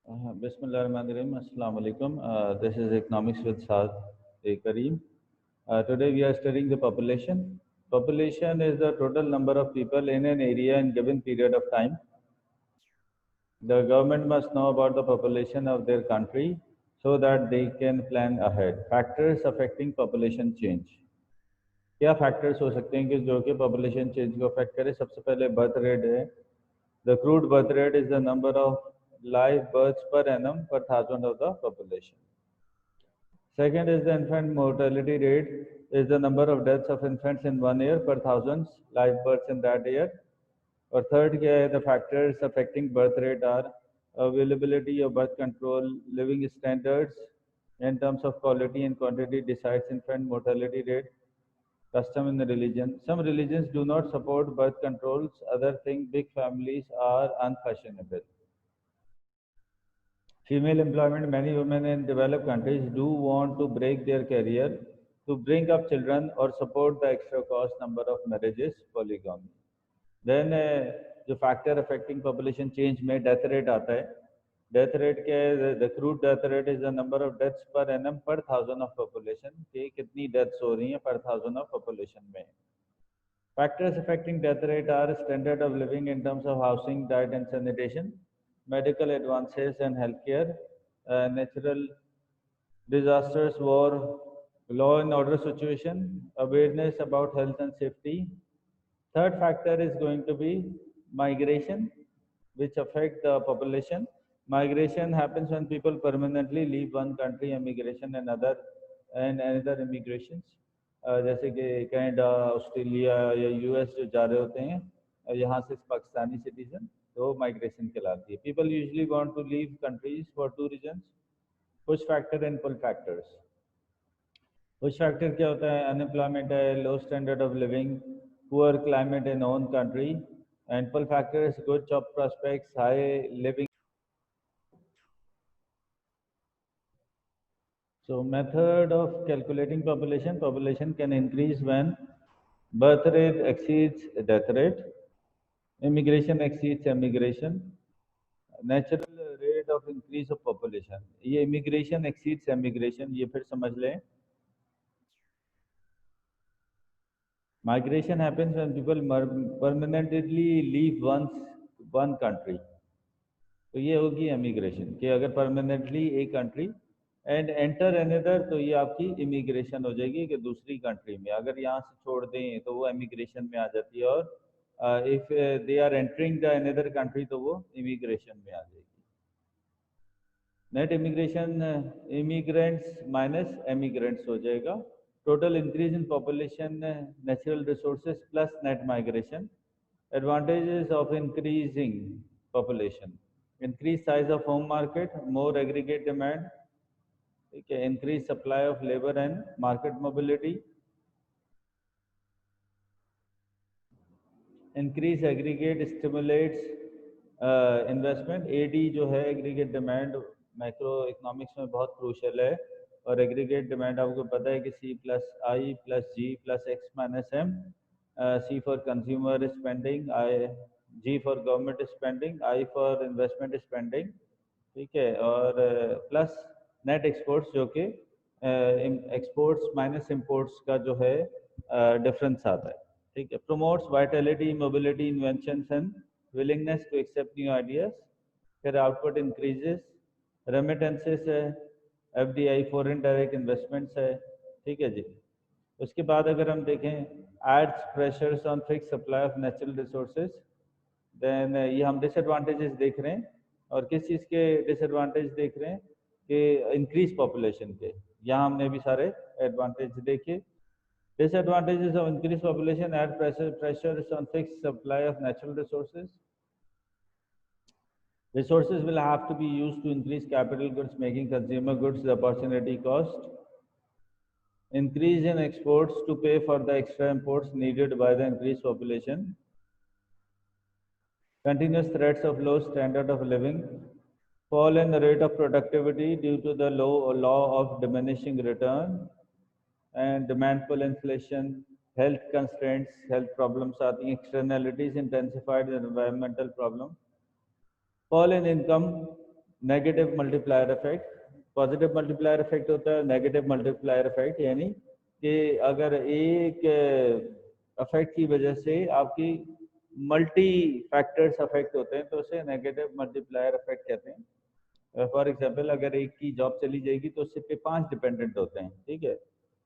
Bismillahirrahmanirrahim. Assalamu alaikum. This is Economics with Saad Kareem. Today we are studying the population. Population is the total number of people in an area in given period of time. The government must know about the population of their country so that they can plan ahead. Factors affecting population change. क्या factors हो सकते हैं कि जो कि population change को affect करे? सबसे पहले बर्थ रेट है. The crude birth rate is the number of live births per annum per thousand of the population. Second is the infant mortality rate, is the number of deaths of infants in 1 year per thousand live births in that year. Or third, the factors affecting birth rate are availability of birth control, living standards in terms of quality and quantity decides infant mortality rate, custom in the religion. Some religions do not support birth controls, other think big families are unfashionable. Female employment. Many women in developed countries do want to break their career to bring up children or support the extra cost number of marriages, polygamy. Then जो factor affecting population change में death rate आता है. Death rate क्या है? The crude death rate is the number of deaths per annum per thousand of population. कि कितनी deaths हो रही हैं per thousand of population में. Factors affecting death rate are standard of living in terms of housing, diet and sanitation, medical advances and healthcare, natural disasters, war, law and order situation, awareness about health and safety. Third factor is going to be migration, which affect the population. Migration happens when people permanently leave one country, immigration and another immigrations. जैसे कि Canada, Australia या US जो जा रहे होते हैं यहाँ से पाकिस्तानी सिटीजन, तो माइग्रेशन कहलाती है. People usually want to leave countries for two reasons. Push factor and pull factors. Push factor क्या होता है? अनएम्प्लॉयमेंट है, low standard of living, poor climate in own country. And pull factors good job prospects, high living. So method of calculating population. Population can increase when birth rate exceeds death rate, immigration exceeds emigration, natural rate of increase of population. ये immigration exceeds emigration, ये फिर समझ लें. Migration happens when people permanently leave one country. तो ये होगी immigration कि अगर परमानेंटली एक कंट्री एंड एंटर अनदर, तो ये आपकी इमिग्रेशन हो जाएगी कि दूसरी कंट्री में अगर यहाँ से छोड़ दें तो वो इमिग्रेशन में आ जाती है. और if they are entering the another country तो वो इमिग्रेशन में आ जाएगी. Net immigration immigrants minus emigrants हो जाएगा. Total increase in population, natural resources plus net migration. Advantages of increasing population: increase size of home market, more aggregate demand, okay, increase supply of labor and market mobility, increase aggregate stimulates investment. AD जो है aggregate demand macro economics में बहुत crucial है. और aggregate demand आपको पता है कि C plus I plus G plus X minus M. C for consumer spending, G for government spending, I for investment spending. ठीक है. और प्लस नेट एक्सपोर्ट्स जो कि एक्सपोर्ट्स माइनस इंपोर्ट्स का जो है डिफरेंस आता है. ठीक है. Promotes vitality, mobility, inventions and willingness to accept new ideas. फिर आउटपुट इंक्रीजेस, रेमिटेंसेस है, FDI फॉरेन डायरेक्ट इन्वेस्टमेंट्स है. ठीक है जी. उसके बाद अगर हम देखें adds pressures on fix supply of natural resources. Then ये हम डिसएडवांटेजेस देख रहे हैं. और किस चीज़ के डिसएडवांटेज देख रहे हैं? कि इंक्रीज पॉपुलेशन के. यहाँ हमने भी सारे एडवांटेज देखे. Disadvantages of increase population: add pressures on fix supply of natural resources. Resources will have to be used to increase capital goods, making consumer goods the opportunity cost. Increase in exports to pay for the extra imports needed by the increased population. Continuous threats of low standard of living. Fall in the rate of productivity due to the law of diminishing return. And demand pull inflation, health constraints, health problems are the externalities, intensified the environmental problem. Fall in income, negative multiplier effect, positive multiplier effect होता है, negative multiplier effect यानी कि अगर एक effect की वजह से आपकी मल्टी फैक्टर्स अफेक्ट होते हैं तो उसे नेगेटिव मल्टीप्लायर इफेक्ट कहते हैं। फॉर एग्जांपल अगर एक की जॉब चली जाएगी तो उससे पे 5 डिपेंडेंट होते हैं, ठीक है।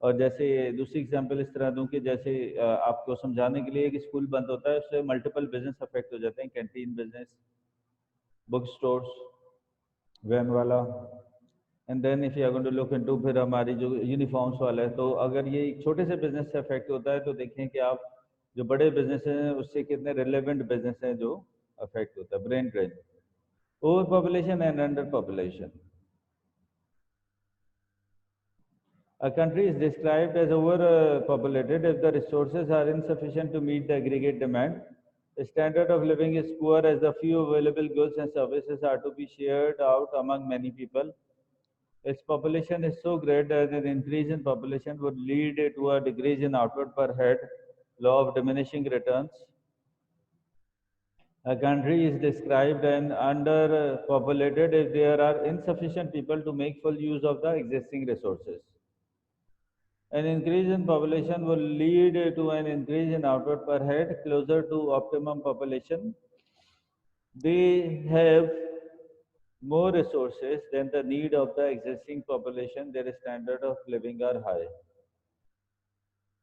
और जैसे दूसरी एग्जांपल इस तरह दूं कि जैसे आपको समझाने के लिए एक स्कूल बंद होता है उससे मल्टीपल बिजनेस अफेक्ट हो जाते हैं, canteen business, book stores, van वाला। And then if you are going to look into फिर हमारी जो यूनिफॉर्म्स वाला है, तो अगर ये एक छोटे से बिजनेस से अफेक्ट होता है तो देखें कि आप जो बड़े बिजनेस हैं उससे कितने रिलेवेंट बिजनेस हैं जो अफेक्ट होता है। Brain drain, over population and under population. A country is described as overpopulated if the resources are insufficient to meet the aggregate demand. The standard of living is poor as the few available goods and services are to be shared out among many people. Its population is so great that an increase in population would lead to a decrease in output per head, law of diminishing returns. A country is described as underpopulated if there are insufficient people to make full use of the existing resources. An increase in population will lead to an increase in output per head closer to optimum population. They have more resources than the need of the existing population. Their standard of living are high.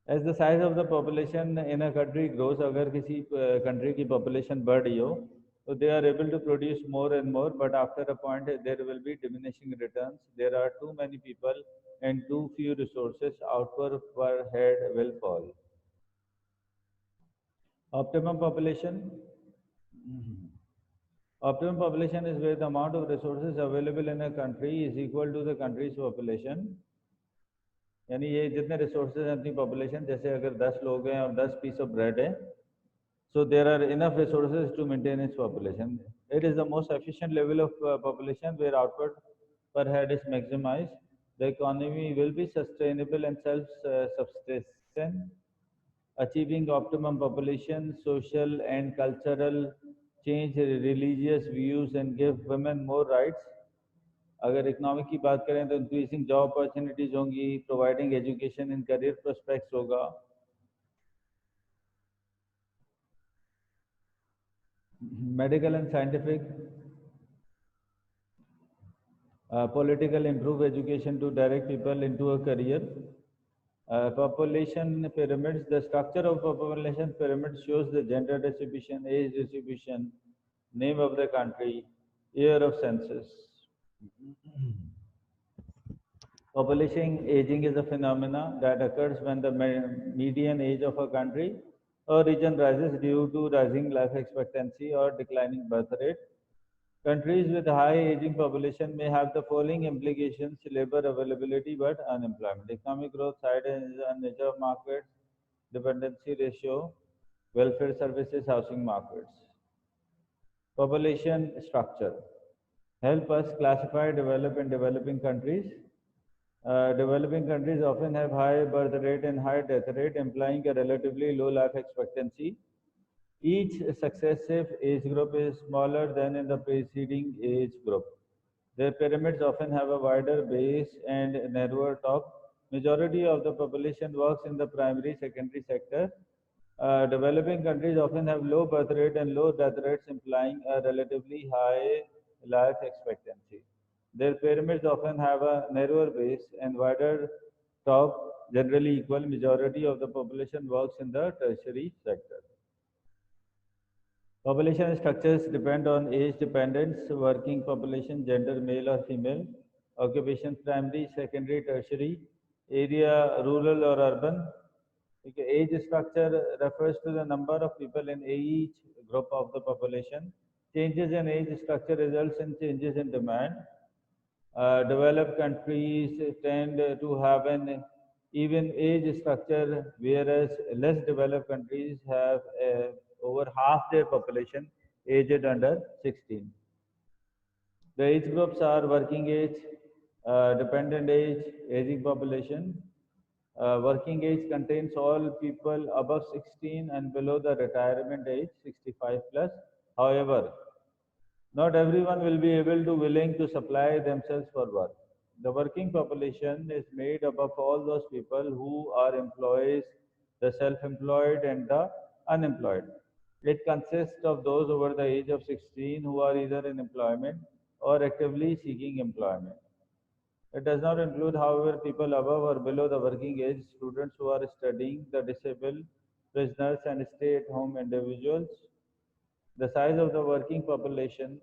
As the size of the population in a country grows, अगर किसी country की population बढ़ रही हो, so they are able to produce more and more, but after a point there will be diminishing returns. There are too many people and too few resources. Output per head will fall. Optimum population. Optimum population is where the amount of resources available in a country is equal to the country's population. यानी ये जितने resources हैं उतनी population, जैसे अगर 10 लोग हैं और 10 पीस ऑफ ब्रेड है, so there are enough resources to maintain its population. It is the most efficient level of population where output per head is maximized. The economy will be sustainable and self-sufficient. Achieving optimum population, social and cultural change religious views and give women more rights. अगर economic की बात करें तो increasing job opportunities होंगी, providing education and career prospects होगा, medical and scientific, political improve education to direct people into a career. Population pyramids, the structure of population pyramid shows the gender distribution, age distribution, name of the country, year of census. Population aging is a phenomena that occurs when the median age of a country or region rises due to rising life expectancy or declining birth rate. Countries with high aging population may have the following implications: labor availability but unemployment, economic growth, side and nature of markets, dependency ratio, welfare services, housing markets. Population structure help us classify developed and developing countries. Developing countries often have high birth rate and high death rate, implying a relatively low life expectancy. Each successive age group is smaller than in the preceding age group. Their pyramids often have a wider base and narrower top. Majority of the population works in the primary, secondary sector. Developing countries often have low birth rate and low death rates, implying a relatively high life expectancy. Their pyramids often have a narrower base and wider top, generally equal. Majority of the population works in the tertiary sector. Population structures depend on age dependence, working population, gender, male or female, occupation, primary, secondary, tertiary, area, rural or urban. Okay, age structure refers to the number of people in each group of the population. Changes in age structure results in changes in demand. Developed countries tend to have an even age structure, whereas less developed countries have over half their population aged under 16. The age groups are working age, dependent age, aging population. Working age contains all people above 16 and below the retirement age 65 plus. However, Not everyone will be able to willing to supply themselves for work. The working population is made up of all those people who are employees, the self-employed and the unemployed. It consists of those over the age of 16 who are either in employment or actively seeking employment. It does not include, however, people above or below the working age, students who are studying, the disabled, prisoners, and stay-at-home individuals. The size of the working population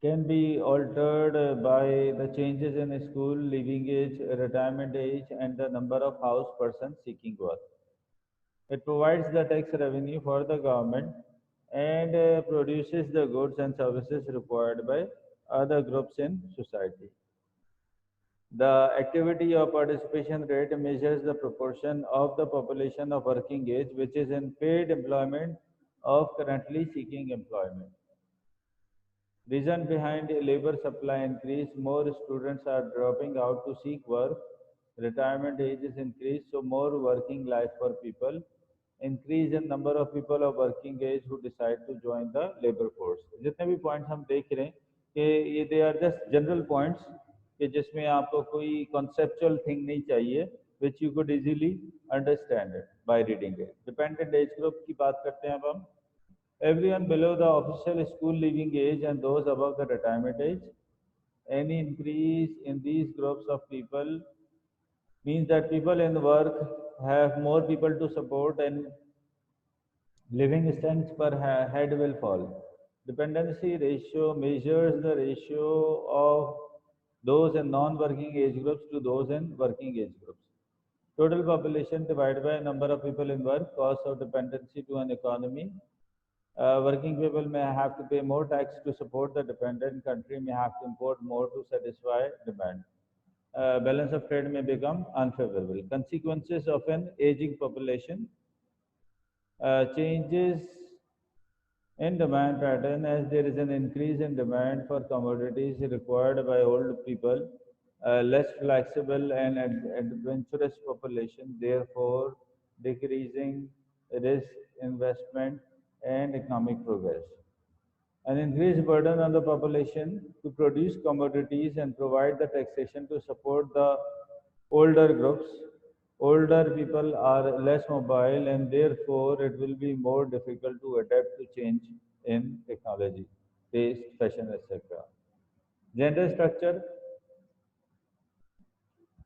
can be altered by the changes in school leaving age, retirement age, and the number of house persons seeking work. It provides the tax revenue for the government and produces the goods and services required by other groups in society. The activity or participation rate measures the proportion of the population of working age which is in paid employment of currently seeking employment. Reason behind a labor supply increase, more students are dropping out to seek work, retirement age is increased, so more working life for people, increase in number of people of working age who decide to join the labor force. जितने भी points हम देख रहे हैं कि ये they are just general points कि जिसमें आपको कोई conceptual thing नहीं चाहिए which you could easily understand it by reading it. Dependent age group की बात करते हैं अब हम. Everyone below the official school leaving age and those above the retirement age. Any increase in these groups of people means that people in work have more people to support and living standards per head will fall. Dependency ratio measures the ratio of those in non-working age groups to those in working age groups. Total population divided by number of people in work, cost of dependency to an economy. Working people may have to pay more tax to support the dependent country, may have to import more to satisfy demand. Balance of trade may become unfavorable. Consequences of an aging population. Changes in demand pattern as there is an increase in demand for commodities required by old people, less flexible and adventurous population, therefore decreasing risk, investment, and economic progress. An increased burden on the population to produce commodities and provide the taxation to support the older groups. Older people are less mobile and therefore it will be more difficult to adapt to change in technology, taste, fashion, etc. Gender structure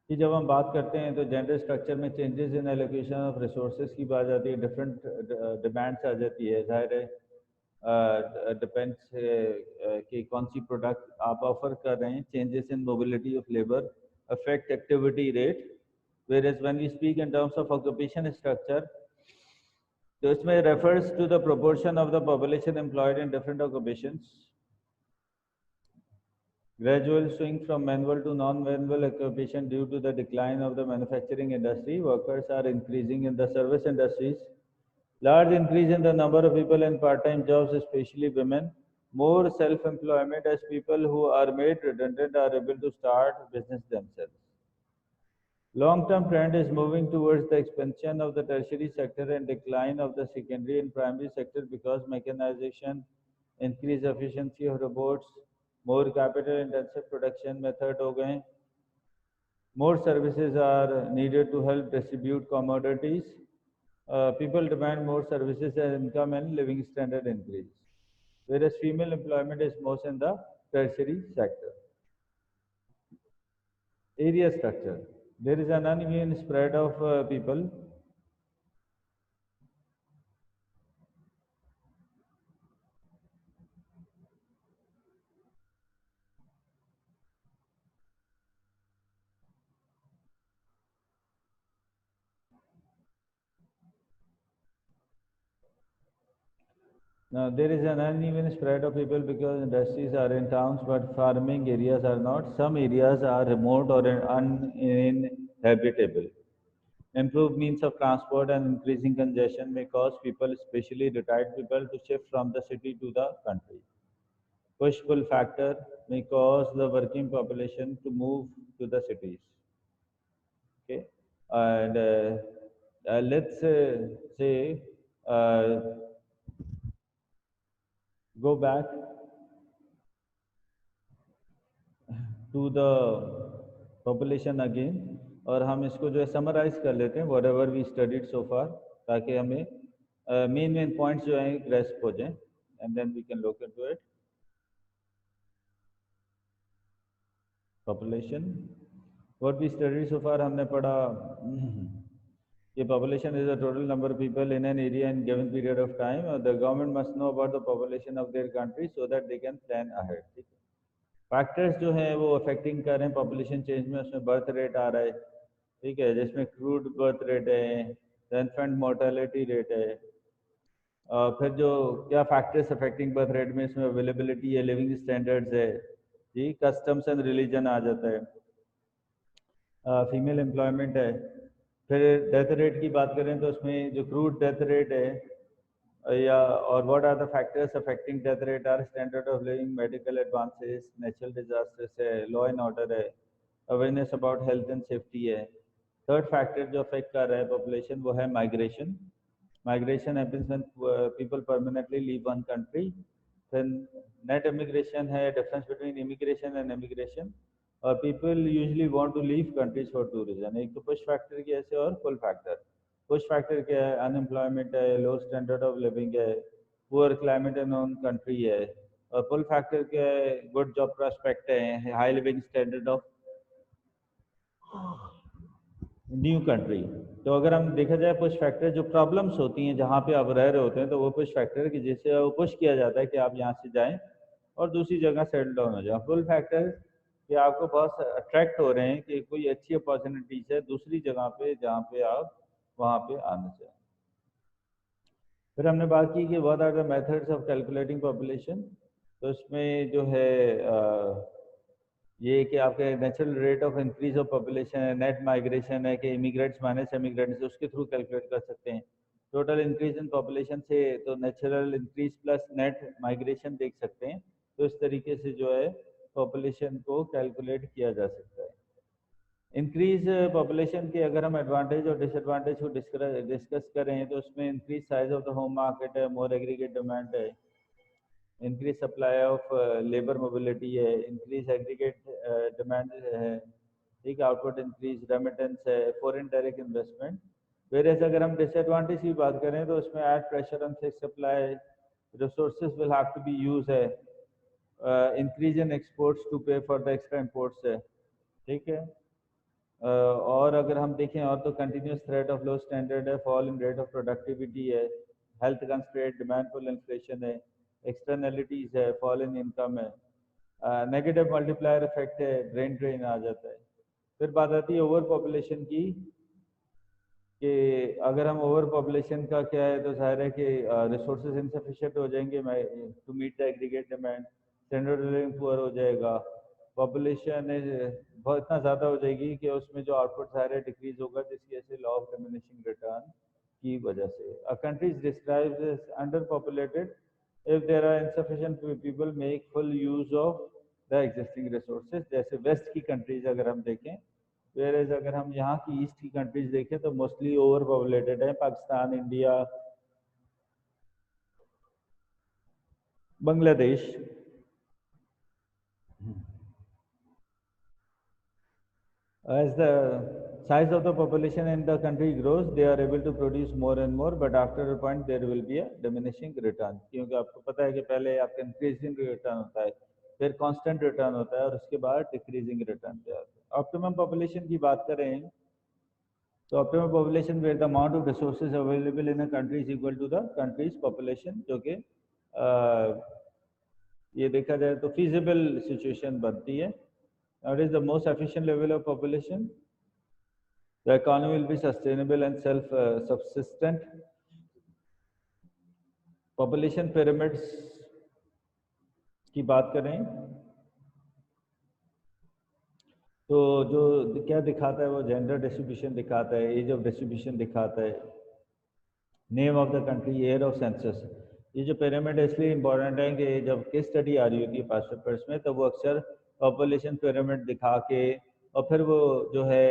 कि जब हम बात करते हैं तो gender structure में changes in allocation of resources की बात आती है, डिफरेंट डिमांड्स आ जाती है. जाहिर है डिपेंड्स कि कौन सी प्रोडक्ट आप ऑफर कर रहे हैं. Changes in mobility of labour affect activity rate, whereas when we speak in terms of occupation structure, तो इसमें refers to the proportion of the population employed in different occupations. Gradual swing from manual to non-manual occupation due to the decline of the manufacturing industry. Workers are increasing in the service industries. Large increase in the number of people in part-time jobs, especially women. More self-employment as people who are made redundant are able to start business themselves. Long-term trend is moving towards the expansion of the tertiary sector and decline of the secondary and primary sector because mechanization, increased efficiency of robots, more capital-intensive production method हो गए. More services are needed to help distribute commodities. People demand more services as income and living standard increase. Whereas female employment is most in the tertiary sector. Area structure. There is an uneven spread of people. Now, there is an uneven spread of people because industries are in towns, but farming areas are not. Some areas are remote or uninhabitable. Improved means of transport and increasing congestion may cause people, especially retired people, to shift from the city to the country. Push-pull factor may cause the working population to move to the cities. Okay, and let's say uh, go back to the population again और हम इसको जो है summarise कर लेते हैं whatever we studied so far ताकि हमें मेन पॉइंट्स जो हैं ग्रेस्प हो जाएं and then we can look into it. Population, what we studied so far हमने पढ़ा ये population is the total number of people in an area in given period of time. The government must know about the population of their country so that they can plan ahead. ठीक है, factors जो हैं वो affecting कर रहे हैं population change में, उसमें बर्थ रेट आ रहा है, ठीक है, जिसमें क्रूड बर्थ रेट है, इन्फेंट मोर्टेलिटी रेट है, फिर जो क्या फैक्टर्स अफेक्टिंग बर्थ रेट में, इसमें अवेलेबिलिटी है, लिविंग स्टैंडर्ड्स है, जी, कस्टम्स एंड रिलीजन आ जाता है, फीमेल एम्प्लॉयमेंट है। फिर डेथ रेट की बात करें तो उसमें जो क्रूड डेथ रेट है या और what are the factors affecting death rate are standard of living, medical advances, natural disasters है, लॉ एंड ऑर्डर है, awareness about health and safety है। थर्ड फैक्टर जो अफेक्ट कर रहा है पॉपुलेशन वो है migration. Migration happens when people permanently leave one country. फिर नेट इमिग्रेशन है, difference between immigration and immigration, और people usually want to leave countries for two reason. एक तो पुश फैक्टर की ऐसे और पुल फैक्टर। पुश फैक्टर क्या है, अनएम्प्लॉयमेंट है, लो स्टैंडर्ड ऑफ लिविंग है, poor climate in own country है, और पुल फैक्टर क्या है, गुड जॉब प्रोस्पेक्ट है, high living standard of new country. तो अगर हम देखा जाए पुश फैक्टर जो प्रॉब्लम्स होती हैं जहाँ पे आप रह रहे होते हैं, तो वो पुश फैक्टर कि जिससे वो पुश किया जाता है कि आप यहाँ से जाएं और दूसरी जगह सेटल डाउन हो जाए। पुल फैक्टर कि आपको बहुत अट्रैक्ट हो रहे हैं कि कोई अच्छी अपॉर्चुनिटीज है दूसरी जगह पे जहाँ पे आप वहाँ पे आना चाहिए। फिर हमने बात की कि what are the methods of calculating population. तो इसमें जो है ये कि आपके natural rate of increase of population है, नेट माइग्रेशन है कि इमिग्रेंट्स माइनस इमिग्रेंट्स, उसके थ्रू कैलकुलेट कर सकते हैं। टोटल इंक्रीज इन पॉपुलेशन से तो natural increase plus net migration देख सकते हैं। तो इस तरीके से जो है पॉपुलेशन को कैलकुलेट किया जा सकता है। इंक्रीज पॉपुलेशन के अगर हम एडवांटेज और डिसएडवांटेज को डिस्कस करें तो उसमें increase size of the home market है, मोर एग्रीगेट डिमांड है, increase supply of labour mobility है, इंक्रीज एग्रीगेट डिमांड है, ठीक, आउटपुट इंक्रीज, रेमिटेंस है, फॉरेन डायरेक्ट इन्वेस्टमेंट। वेरेस अगर हम डिसएडवांटेज की बात करें तो उसमें add pressure on fixed supply, resources will have to be use है, increase in exports to pay for the extra imports है, ठीक है। और अगर हम देखें और तो continuous threat of low standard है, fall in rate of productivity है, health constraint, demand pull inflation है, एक्सटर्नलिटीज है, फॉल इन इनकम है, नेगेटिव मल्टीप्लायर इफेक्ट है, ब्रेन ड्रेन आ जाता है। फिर बात आती है ओवर पॉपुलेशन की कि अगर हम ओवर पॉपुलेशन का क्या है तो जाहिर है कि रिसोर्सेज इनसफिशिएंट हो जाएंगे to meet the aggregate demand, standard living poor हो जाएगा, पॉपुलेशन बहुत इतना ज़्यादा हो जाएगी कि उसमें जो आउटपुट जाहिर है डिक्रीज होगा, जिसकी वजह से लॉ ऑफ डिमिनिशिंग रिटर्न की वजह से। A country is described as under populated if there are insufficient people make full use of the existing resources। जैसे वेस्ट की कंट्रीज अगर हम देखें, वेयर अगर हम यहाँ की ईस्ट की कंट्रीज देखें तो मोस्टली ओवर पॉपुलेटेड है, Pakistan, India, Bangladesh. As the size of the population in the country grows, they are able to produce more and more, but after a point there will be a diminishing return। क्योंकि आपको पता है कि पहले आपका increasing return होता है, फिर कांस्टेंट रिटर्न होता है और उसके बाद डिक्रीजिंग रिटर्न पे आता है। ऑप्टिमम पॉपुलेशन की बात करें तो optimum population where the amount of resources available in a country is equal to the country's population, जो कि ये देखा जाए तो फीजिबल सिचुएशन बनती है। What is the most efficient level of population? The economy will be sustainable and self-subsistent. Population pyramids की बात करें तो जो क्या दिखाता है वो जेंडर डिस्ट्रीब्यूशन दिखाता है, एज ऑफ डिस्ट्रीब्यूशन दिखाता है, name of the country, year of census. ये जो पिरामिड है इसलिए इम्पोर्टेंट है कि जब केस स्टडी आ रही होती है पास्ट पेपर्स में तो वो अक्सर पॉपुलेशन पिरामिड दिखा के और फिर वो जो है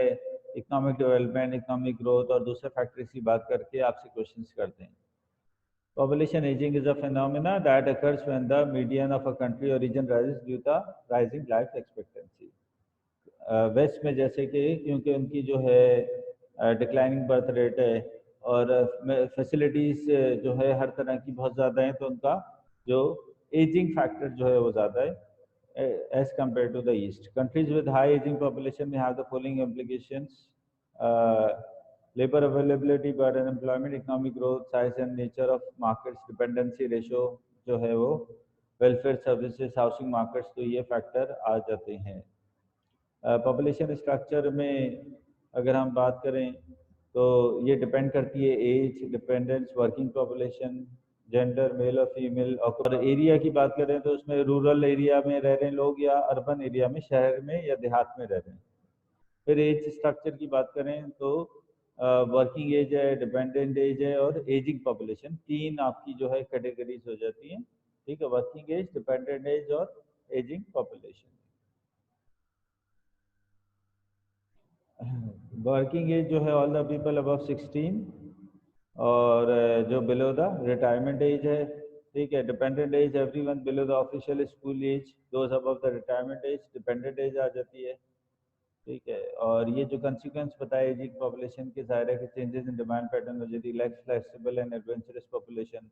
इकोनॉमिक डेवलपमेंट, इकोनॉमिक ग्रोथ और दूसरे फैक्टर्स की बात करके आपसे क्वेश्चंस करते हैं। Population aging is a phenomena that occurs when the median of a country or region rises due to rising life expectancy. West में जैसे कि क्योंकि उनकी जो है डिक्लाइनिंग बर्थ रेट है और फैसिलिटीज़ जो है हर तरह की बहुत ज़्यादा हैं, तो उनका जो एजिंग फैक्टर जो है वो ज़्यादा है as compare to the east. Countries with high ageing population में have the following implications: labor availability, burden employment, economic growth, size and nature of markets, dependency ratio जो है वो, welfare services, housing markets, तो ये factor आ जाते हैं. Population structure में अगर हम बात करें तो ये डिपेंड करती है age, dependence, working population, gender, male और फीमेल. और एरिया की बात करें तो उसमें रूरल एरिया में रह रहे हैं लोग या अर्बन एरिया में, शहर में या देहात में रह रहे हैं. फिर एज स्ट्रक्चर की बात करें तो वर्किंग एज है, डिपेंडेंट एज है और एजिंग पॉपुलेशन, तीन आपकी जो है कैटेगरीज हो जाती हैं. ठीक है, वर्किंग एज, डिपेंडेंट एज और एजिंग पॉपुलेशन. वर्किंग एज जो है ऑल द पीपल अबव 16 और जो बिलो द रिटायरमेंट एज है. ठीक है, dependent age everyone below the official school age, those above the retirement age, dependent age आ जाती है. ठीक है, और ये जो कंसिक्वेंस बताए एजिंग पॉपुलेशन के, ज़ाहिर है कि चेंजेस इन डिमांड पैटर्न हो जाती है, less flexible and adventurous population,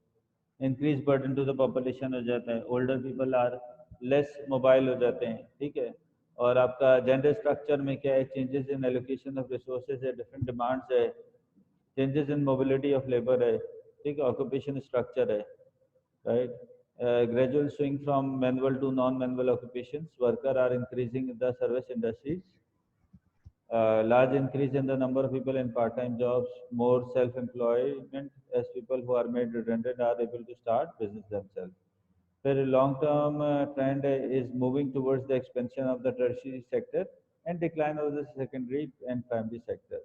increase burden to the population हो जाता है, older people are less mobile हो जाते हैं. ठीक है, और आपका जेंडर स्ट्रक्चर में क्या है, changes in allocation of resources है, डिफरेंट डिमांड्स है, changes in mobility of labour है. ठीक है, ऑक्यूपेशन स्ट्रक्चर है, right. Gradual swing from manual to non-manual occupations, worker are increasing in the service industries. Large increase in the number of people in part-time jobs, more self-employment as people who are made redundant are able to start business themselves. Then long-term trend is moving towards the expansion of the tertiary sector and decline of the secondary and primary sector.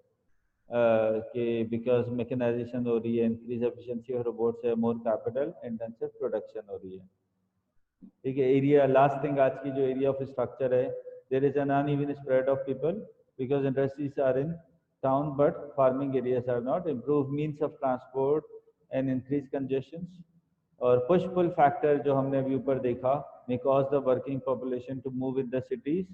Because mechanization हो रही है, increase efficiency of robots है, more capital intensive production हो रही है. ठीक है, area last thing आज की जो एरिया ऑफ स्ट्रक्चर है, there is an uneven spread of people because industries are in town but farming areas are not. Improve means of transport and increase congestion. और पुश पुल फैक्टर जो हमने अभी ऊपर देखा, may cause the working population to move in the cities.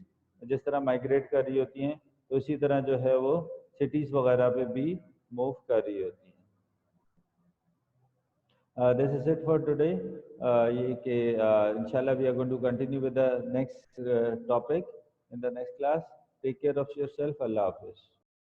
जिस तरह migrate कर रही होती हैं तो इसी तरह जो है वो सिटीज़ वगैरह पे भी मूव कर रही होती हैं. This is it for today. Inshallah, we are going to continue with the next topic in the next class. Take care of yourself. Allah Hafiz.